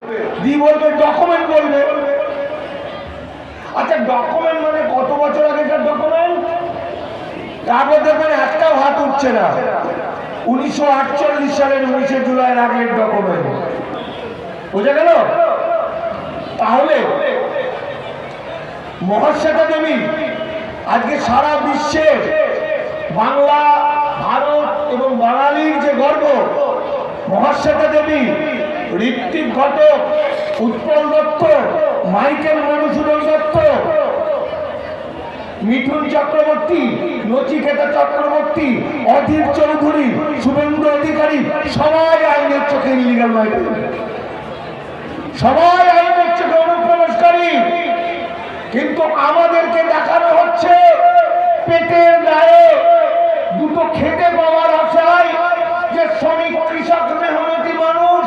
বলবে ডকুমেন্ট বলবে। আচ্ছা ডকুমেন্ট মানে কত বছর আগেকার ডকুমেন্ট? তারপর দেখবেন একটাও হাত উঠছে না। 1948 সালের 19শে জুলাইয়ের আগের ডকুমেন্ট। বোঝা গেল? তাহলে মহাশ্বেতা দেবী আজকে সারা বিশ্বে বাংলা, ভারত এবং বাঙালির যে গর্ব, মহাশ্বেতা দেবী, ঋত্বিক ঘটক, উৎপল দত্ত, মাইকেল মধুসূদন দত্ত, মিঠুন চক্রবর্তী, নচিকেতা চক্রবর্তী, অধীর চৌধুরী, শুভেন্দু অধিকারী, সবাই আইনের চোখে ইলিগাল মাইগ্রেন্ট, সবাই আইনের চোখে অনুপ্রবেশকারী। কিন্তু আমাদেরকে দেখানো হচ্ছে পেটের দায়ে দুটো খেতে পাওয়ার আশায় যে শ্রমিক, কৃষক, মেহনতি মানুষ,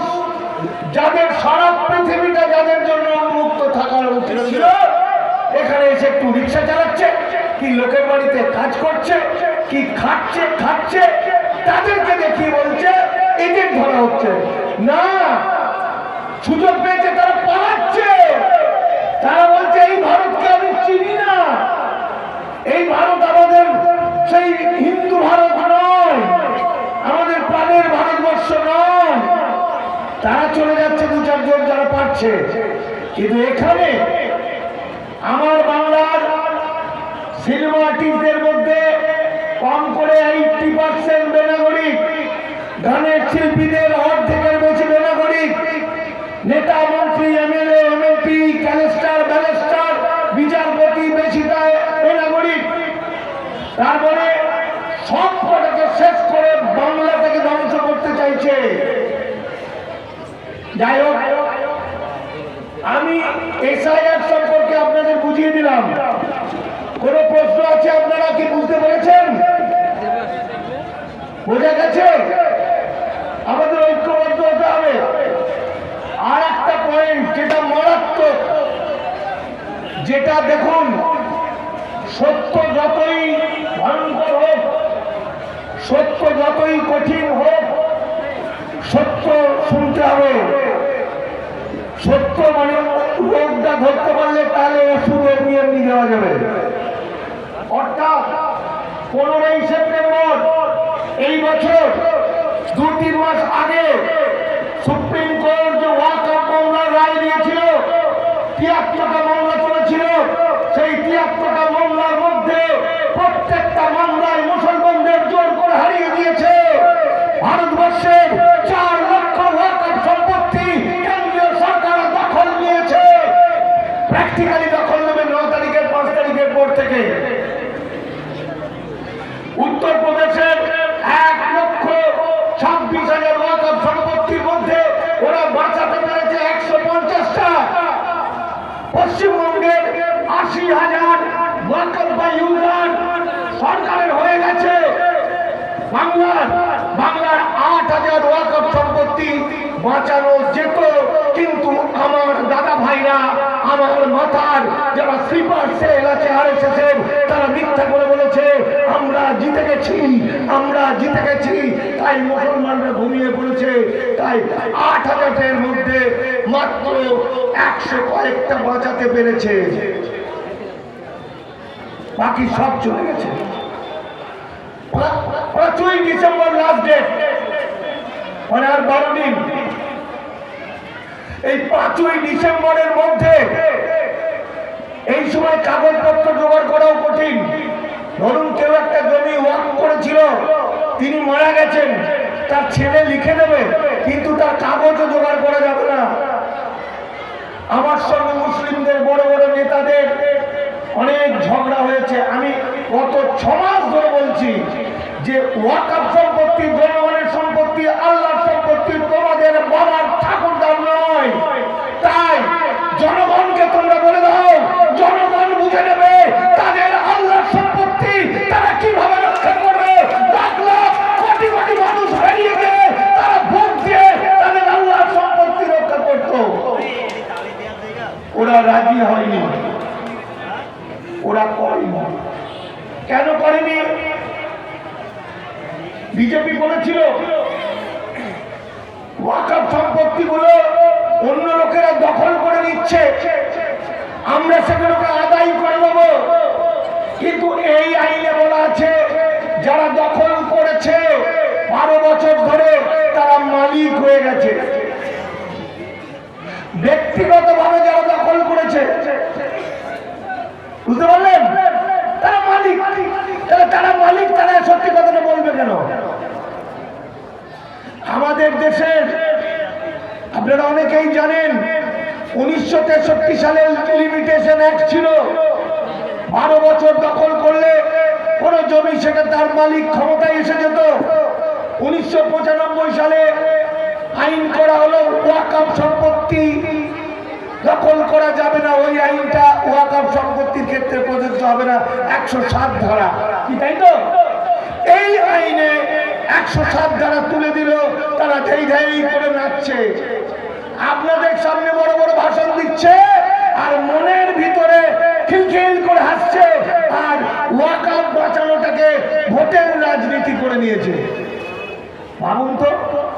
যাদের সারা পৃথিবীটা যাদের জন্য উন্মুক্ত থাকার উচিত ছিল, এখানে এসে একটু রিক্সা চালাচ্ছে, কি লোকের বাড়িতে কাজ করছে, কি খাচ্ছে, তাদেরকে দেখিয়ে বলছে এজেন্ট ধরা হচ্ছে না। সুযোগ পেয়েছে তারা পালাচ্ছে। তারা বলছে এই ভারতকে আমি চিনি না, এই ভারত আমাদের সেই হিন্দু ভারত নয়, আমাদের প্রাণের ভারতবর্ষ নয়। তারা চলে যাচ্ছে দু চারজন যারা পারছে। কিন্তু এখানে আমার বাংলার সিনেমা আর্টিস্টদের মধ্যে কম করে 80% বেনাগরিক, গানের শিল্পীদের অর্ধেকের বেশি বেনাগরিক, নেতা, মন্ত্রী, এমএলএ, এমএলপি, ক্যালেস্টার, ব্যালেস্টার, বিচারপতি বেশিটাই বেনাগরিক। তারপরে সব কটাকে শেষ করে বাংলা থেকে ধ্বংস করতে চাইছে। যাই হোক, আমি এসআইআর সম্পর্কে আপনাদের বুঝিয়ে দিলাম। কোন প্রশ্ন আছে? আপনারা কি বুঝতে পেরেছেন? বোঝা গেছে? আমাদের ঐক্যবদ্ধ হতে হবে। আর একটা পয়েন্ট যেটা মারাত্মক, যেটা দেখুন, সত্য যতই ভয়ঙ্কর হোক, সত্য যতই কঠিন হোক, সত্য শুনতে হবে। সত্য মানে রোগটা ধরতে পারলে তাহলে ওষুধ এমনি দেওয়া যাবে। অর্থাৎ 15ই সেপ্টেম্বর এই বছর 2-3 মাস আগে সুপ্রিম কোর্ট যে ওয়াকফ মামলার রায় দিয়েছিল, 73টা মামলা চলেছিল, সেই 73টা মামলার মধ্যে প্রত্যেকটা মামলায় মুসলমানদের জোর করে হারিয়ে দিয়েছে। ভারতবর্ষের 4 লক্ষ ওয়াকফ সম্পত্তি কেন্দ্রীয় সরকার দখল নিয়েছে। প্র্যাকটিক্যালি দখল নেবে 9 তারিখের 5 তারিখের পর থেকে। উত্তরপ্রদেশের 1,26,000 ওয়াকফ সম্পত্তির মধ্যে ওরা বাঁচাতে পেরেছে 150টা। পশ্চিমবঙ্গের 80,000 ওয়াকফ বা ইউজার সরকারের হয়ে গেছে। বাংলার 8,000 ওয়াকফ সম্পত্তি বাঁচানো যেত, কিন্তু আমার দাদা ভাইরা, আমার মাথার যারা স্লিপার সেল আছে আরএসএস এর, তারা মিথ্যা করে বলেছে আমরা জিতে গেছি। তাই মুসলমানরা ঘুমিয়ে পড়েছে। তাই 8,000-এর মধ্যে মাত্র 100 কয়েকটা বাঁচাতে পেরেছে, বাকি সব চলে গেছে। 5ই ডিসেম্বর লাস্ট ডেট, মানে আর 12 দিন। এই 5ই ডিসেম্বরের মধ্যে এই সময় কাগজপত্র জোগাড় করাও কঠিন। ধরুন কেউ একটা জমি ওয়াকফ করেছিল, তিনি মারা গেছেন, তার ছেলে লিখে দেবে, কিন্তু তার কাগজও জোগাড় করা যাবে না। আমার সঙ্গে মুসলিমদের বড় বড় নেতাদের অনেক ঝগড়া হয়েছে। আমি গত 6 মাস ধরে বলছি যে ওয়াকফ সম্পত্তি জনগণের সম্পত্তি, আল্লাহর সম্পত্তি, তোমাদের বাবার ঠাকুরদার নয়। তাই জনগণকে তোমরা বলে দাও, জনগণ বুঝে নেবে তাদের আল্লাহর সম্পত্তি তারা কিভাবে রক্ষা করবে। লাখ লাখ কোটি কোটি মানুষ হারিয়ে গেলে তারা ভোট দিয়ে তাদের আল্লাহর সম্পত্তি রক্ষা করত। ওরা রাজি হয়নি, ওরা করেনি। কেন করেনি? বিজেপি বলেছিল ওয়াকফ সম্পত্তিগুলো অন্য লোকেরা দখল করে নিচ্ছে, আমরা সেগুলোকে আদায় করে নেব। কিন্তু এই আইনে বলা আছে যারা দখল করেছে 12 বছর ধরে তারা মালিক হয়ে গেছে। ব্যক্তিগতভাবে যারা দখল করেছে, বুঝতে পারলেন, তারা মালিক। তারা মালিক, তারা সত্যি কথাটা বলবে কেন? আমাদের দেশের আপনারা অনেকেই জানেন 1963 সালে লিমিটেশন অ্যাক্ট ছিল। 12 বছর দখল করলে কোন জমি সেটা তার মালিক ক্ষমতায় এসে যেত। 1995 সালে আইন করা হলো ওয়াকফ সম্পত্তি দখল করা যাবে না, ওই আইনটা ওয়াকফ সম্পত্তির ক্ষেত্রে প্রযোজ্য হবে না, 107 ধারা, কি তাই তো? এই আইনে 107 ধারা তুলে দিল, তারা ধেই ধেই করে নাচছে, আপনাদের সামনে বড় বড় ভাষণ দিচ্ছে আর মনের ভিতরে খিলখিল করে হাসছে, আর ওয়াকফ বাঁচানোটাকে ভোটের রাজনীতি করে নিয়েছে। ভাবুন তো।